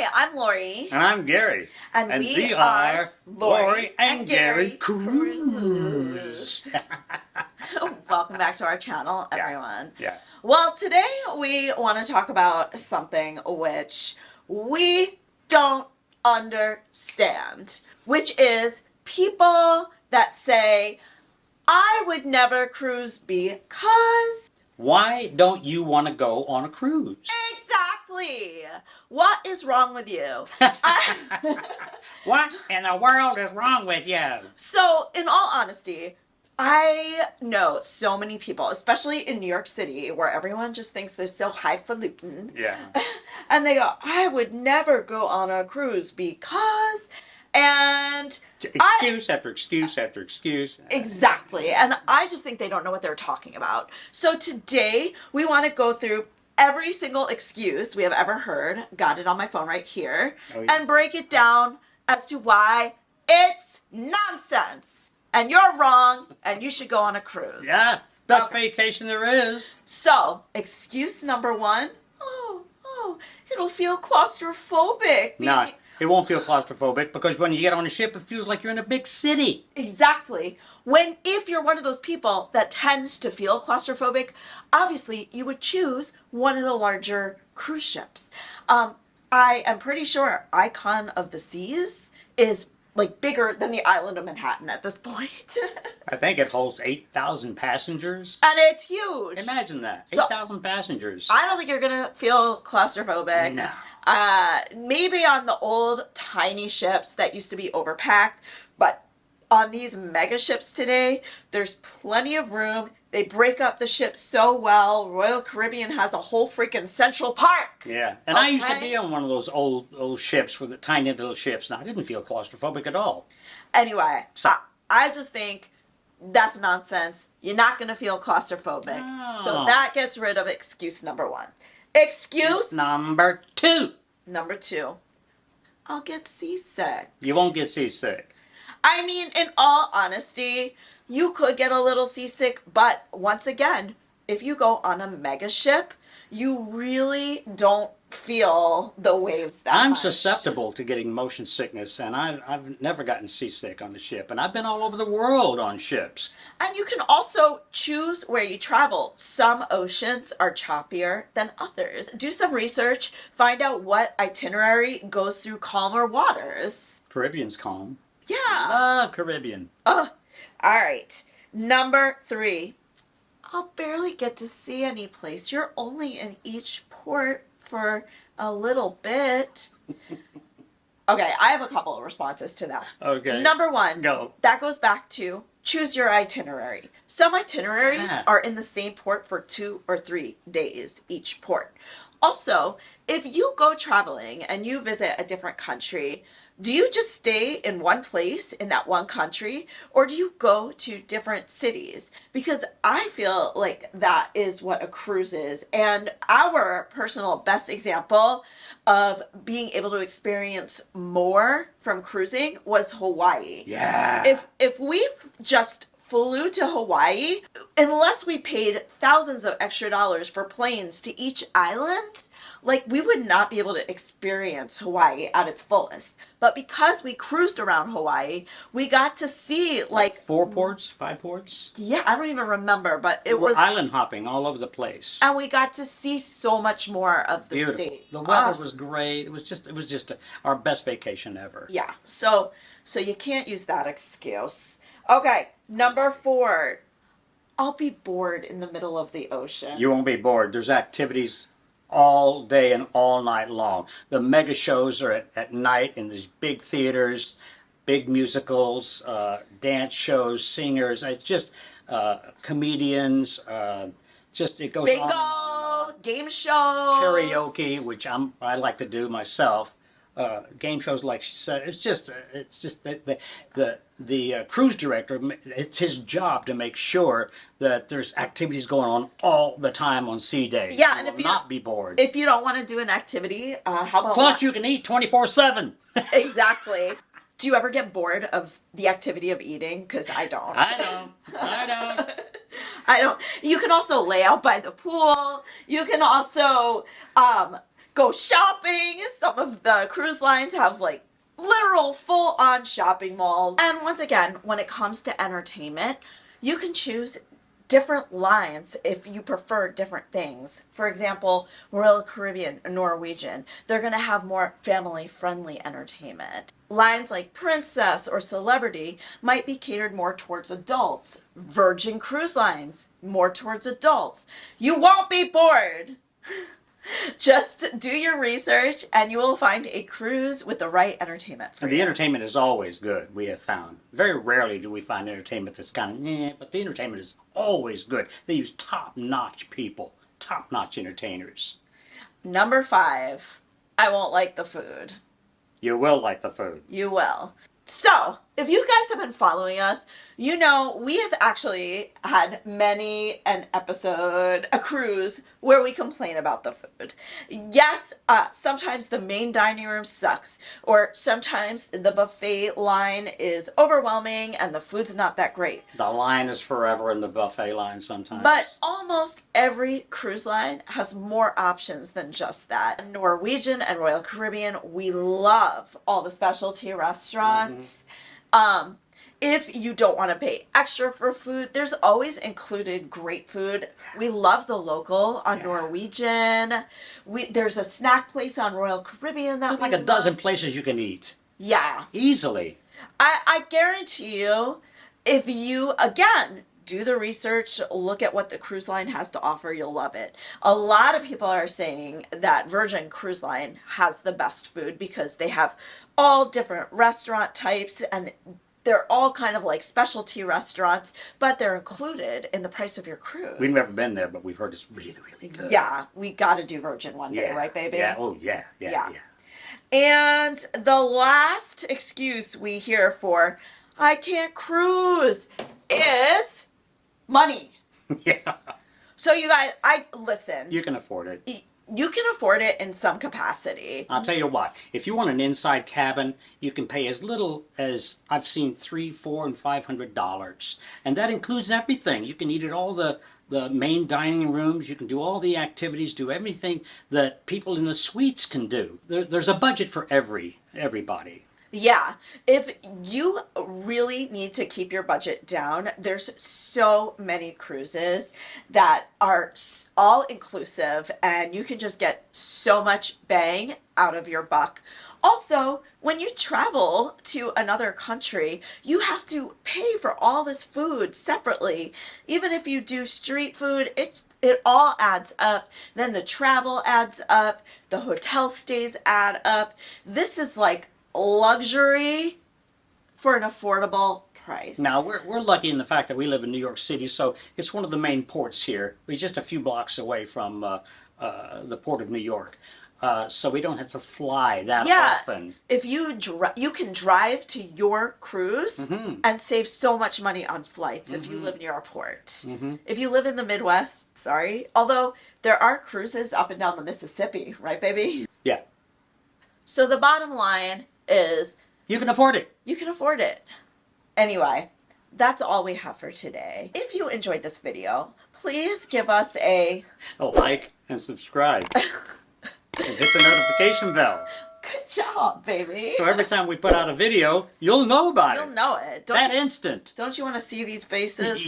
Hi, I'm Lori. And I'm Gary. And we are Lori and Gary Cruise. Welcome back to our channel, Yeah, everyone. yeah. Well, today we want to talk about something which we don't understand, which is people that say, I would never cruise because... Why don't you want to go on a cruise? Exactly. What is wrong with you? What in the world is wrong with you? So, in all honesty, I know so many people, especially in New York City, where everyone just thinks they're so highfalutin. Yeah. And they go, I would never go on a cruise because... And excuse after excuse after excuse. Exactly. And I just think they don't know what they're talking about. So today we want to go through every single excuse we have ever heard, got it on my phone right here, and break it down as to why it's nonsense. And you're wrong, and you should go on a cruise. Yeah, best vacation there is. So, excuse number one, it'll feel claustrophobic. No, it won't feel claustrophobic because when you get on a ship, it feels like you're in a big city. Exactly. If you're one of those people that tends to feel claustrophobic, obviously you would choose one of the larger cruise ships. I am pretty sure Icon of the Seas is like bigger than the island of Manhattan at this point. I think it holds 8,000 passengers. And it's huge. Imagine that. So, 8,000 passengers. I don't think you're going to feel claustrophobic. No. Maybe on the old tiny ships that used to be overpacked, but on these mega ships today, there's plenty of room. They break up the ship so well. Royal Caribbean has a whole freaking Central Park. Yeah, and I used to be on one of those old ships with the tiny little ships, and I didn't feel claustrophobic at all. Anyway, so I just think that's nonsense. You're not going to feel claustrophobic. Oh. So that gets rid of excuse number one. Excuse number two. Number two, I'll get seasick. You won't get seasick. I mean, in all honesty, you could get a little seasick, but once again, if you go on a mega ship, you really don't feel the waves that I'm much. susceptible to getting motion sickness, and I've never gotten seasick on the ship, and I've been all over the world on ships. And you can also choose where you travel. Some oceans are choppier than others. Do some research, find out what itinerary goes through calmer waters. Caribbean's calm. Yeah. Caribbean. All right. Number three. I'll barely get to see any place. You're only in each port for a little bit. Okay, I have a couple of responses to that. Okay. Number one. Go. That goes back to choose your itinerary. Some itineraries are in the same port for 2 or 3 days each port. Also, if you go traveling and you visit a different country, do you just stay in one place in that one country, or do you go to different cities? Because I feel like that is what a cruise is. And our personal best example of being able to experience more from cruising was Hawaii. Yeah. If we just flew to Hawaii, unless we paid thousands of extra dollars for planes to each island, like, we would not be able to experience Hawaii at its fullest. But because we cruised around Hawaii, we got to see, like... 4 ports? 5 ports? Yeah, I don't even remember, but it We're was... island hopping all over the place. And we got to see so much more of the Beautiful. state. The weather was great. It was just our best vacation ever. Yeah, so you can't use that excuse. Okay, number 4. I'll be bored in the middle of the ocean. You won't be bored. There's activities all day and all night long. The mega shows are at night in these big theaters, big musicals, dance shows, singers. It's just comedians. It goes Bingo, on. game shows, Karaoke, which I like to do myself. Game shows, like she said, it's just the cruise director. It's his job to make sure that there's activities going on all the time on sea days. Yeah, you and will if you not be bored. If you don't want to do an activity, how about Plus, you can eat 24/7. Exactly. Do you ever get bored of the activity of eating? Because I don't. I don't. You can also lay out by the pool. You can also go shopping. Some of the cruise lines have like literal full on shopping malls. And once again, when it comes to entertainment, you can choose different lines if you prefer different things. For example, Royal Caribbean, Norwegian, they're going to have more family friendly entertainment. Lines like Princess or Celebrity might be catered more towards adults. Virgin Cruise Lines, more towards adults. You won't be bored. Just do your research and you will find a cruise with the right entertainment for And the you. entertainment is always good, we have found. Very rarely do we find entertainment that's kind of meh, but the entertainment is always good. They use top-notch people, top-notch entertainers. Number 5, I won't like the food. You will like the food. You will. So, if you guys have been following us, you know we have actually had many an episode, a cruise, where we complain about the food. Yes, sometimes the main dining room sucks, or sometimes the buffet line is overwhelming and the food's not that great. The line is forever in the buffet line sometimes. But almost every cruise line has more options than just that. Norwegian and Royal Caribbean, we love all the specialty restaurants. If you don't want to pay extra for food, there's always included great food. We love the local on Norwegian. There's a snack place on Royal Caribbean that There's like we a dozen love. places you can eat. Yeah. Easily. I guarantee you, if you, again, do the research, look at what the cruise line has to offer, you'll love it. A lot of people are saying that Virgin Cruise Line has the best food because they have all different restaurant types and they're all kind of like specialty restaurants, but they're included in the price of your cruise. We've never been there, but we've heard it's really, really good. Yeah, we got to do Virgin one day, Yeah. right, baby? Yeah. Oh, yeah. Yeah. Yeah. Yeah. And the last excuse we hear for I can't cruise is money. Yeah. So you guys, listen. You can afford it. You can afford it in some capacity. I'll tell you what, if you want an inside cabin, you can pay as little as I've seen $300, $400, and $500. And that includes everything. You can eat at all the main dining rooms, you can do all the activities, do everything that people in the suites can do. There's a budget for everybody. Yeah, if you really need to keep your budget down, there's so many cruises that are all inclusive and you can just get so much bang out of your buck. Also, when you travel to another country, you have to pay for all this food separately. Even if you do street food, it all adds up. Then the travel adds up, the hotel stays add up. This is like luxury for an affordable price. Now, we're lucky in the fact that we live in New York City, so it's one of the main ports here. We're just a few blocks away from the port of New York. So we don't have to fly that often. If you you can drive to your cruise and save so much money on flights if you live near a port. If you live in the Midwest, sorry. Although there are cruises up and down the Mississippi, right, baby? Yeah. So the bottom line is You can afford it. you can afford it. Anyway, that's all we have for today. If you enjoyed this video, please give us a Like and subscribe. And hit the notification bell. good job, baby. So every time we put out a video, you'll know about You'll it. know it. That instant. Don't you want to see these faces?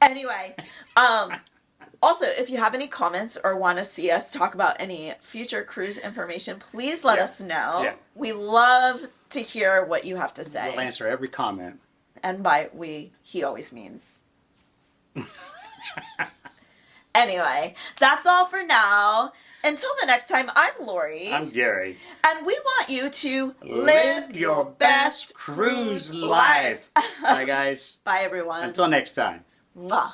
Anyway, also, if you have any comments or want to see us talk about any future cruise information, please let us know. Yeah. We love to hear what you have to say. We'll answer every comment. And by we, he always means. Anyway, that's all for now. Until the next time, I'm Lori. I'm Gary. And we want you to live your best cruise life. Bye, guys. Bye, everyone. Until next time. Mwah.